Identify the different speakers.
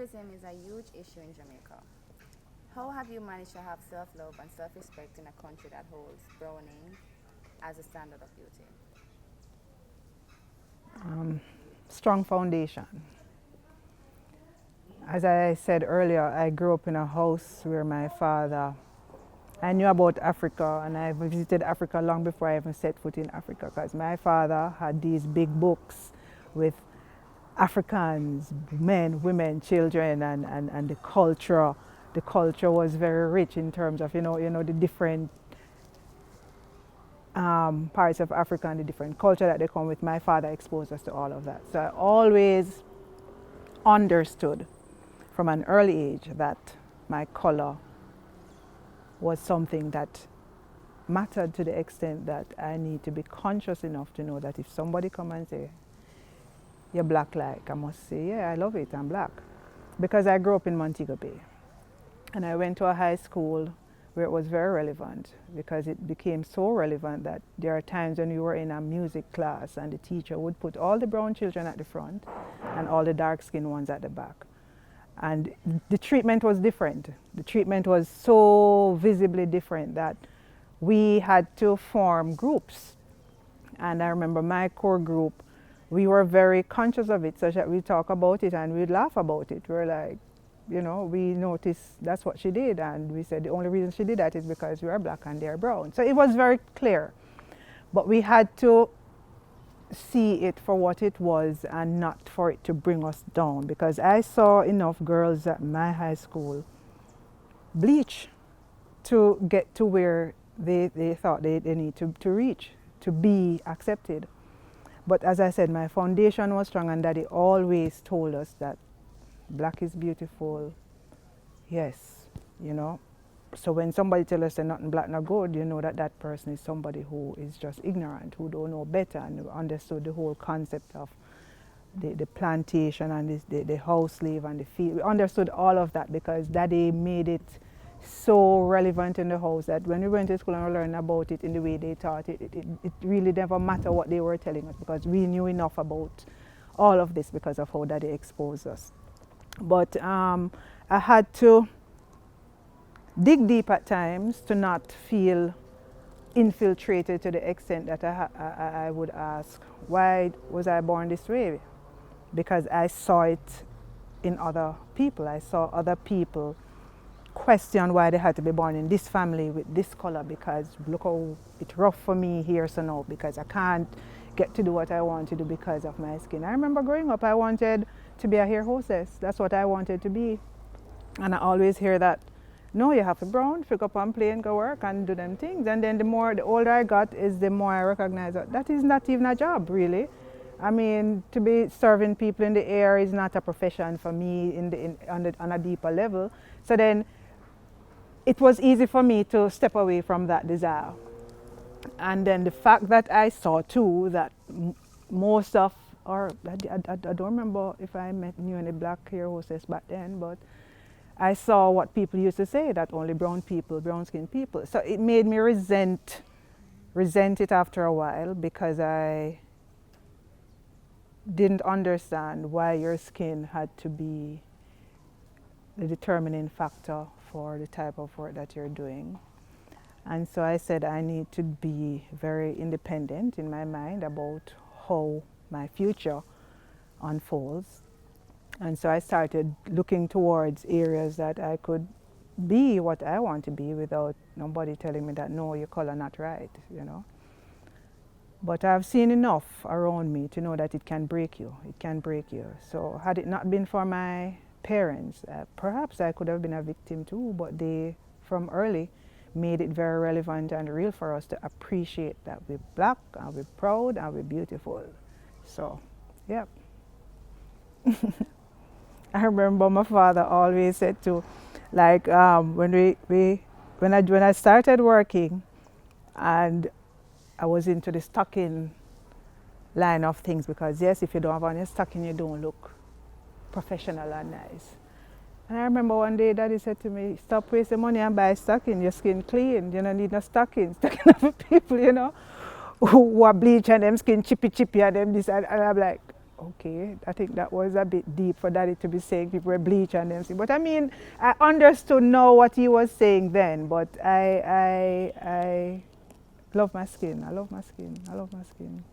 Speaker 1: racism is a huge issue in Jamaica. How have you managed to have self love and self respect in a country that holds browning as a standard of beauty?
Speaker 2: Strong foundation. As I said earlier, I grew up in a house where my father, I knew about Africa and I visited Africa long before I even set foot in Africa because my father had these big books with Africans, men, women, children, and the culture. The culture was very rich in terms of the different parts of Africa and the different culture that they come with. My father exposed us to all of that. So I always understood from an early age that my color was something that mattered to the extent that I need to be conscious enough to know that if somebody come and say, you're black like, I must say, yeah, I love it, I'm black. Because I grew up in Montego Bay. And I went to a high school where it was very relevant because it became so relevant that there are times when you were in a music class and the teacher would put all the brown children at the front and all the dark-skinned ones at the back. And the treatment was different. The treatment was so visibly different that we had to form groups. And I remember my core group, we were very conscious of it, such that we talk about it and we'd laugh about it. We're like, we noticed that's what she did, and we said the only reason she did that is because we are black and they're brown. So it was very clear. But we had to see it for what it was and not for it to bring us down, because I saw enough girls at my high school bleach to get to where they thought they need to reach, to be accepted. But as I said, my foundation was strong, and Daddy always told us that black is beautiful, yes, So when somebody tells us they're nothing black not good, you know that that person is somebody who is just ignorant, who don't know better and who understood the whole concept of the plantation and the house slave and the field. We understood all of that because Daddy made it so relevant in the house that when we went to school and we learned about it in the way they taught it, it really never mattered what they were telling us because we knew enough about all of this because of how Daddy exposed us. But I had to dig deep at times to not feel infiltrated to the extent that I would ask, why was I born this way? Because I saw it in other people. I saw other people question why they had to be born in this family with this color, because look how it's rough for me here so now because I can't get to do what I want to do because of my skin. I remember growing up, I wanted to be a hair hostess. That's what I wanted to be. And I always hear that, no, you have to brown, pick up and play and go work and do them things. And then the older I got is the more I recognize that is not even a job, really. I mean, to be serving people in the air is not a profession for me on a deeper level. So then it was easy for me to step away from that desire. And then the fact that I saw too that most of, or I don't remember if I knew any black hair hostess back then, but I saw what people used to say, that only brown people, brown skinned people. So it made me resent it after a while because I didn't understand why your skin had to be the determining factor for the type of work that you're doing. And so I said I need to be very independent in my mind about how my future unfolds. And so I started looking towards areas that I could be what I want to be without nobody telling me that, no, your color not right, But I've seen enough around me to know that it can break you. It can break you. So had it not been for my parents, perhaps I could have been a victim too, but they, from early, made it very relevant and real for us to appreciate that we're black and we're proud and we're beautiful. So, yeah. I remember my father always said to, like when I started working, and I was into the stocking line of things, because yes, if you don't have on your stocking, you don't look professional and nice. And I remember one day Daddy said to me, stop wasting money and buy stocking, your skin clean, you don't need no stocking. Stocking for people, who are bleach and them skin chippy and them this, and I'm like, okay, I think that was a bit deep for Daddy to be saying people were bleach and them. But I mean, I understood now what he was saying then. But I love my skin. I love my skin. I love my skin.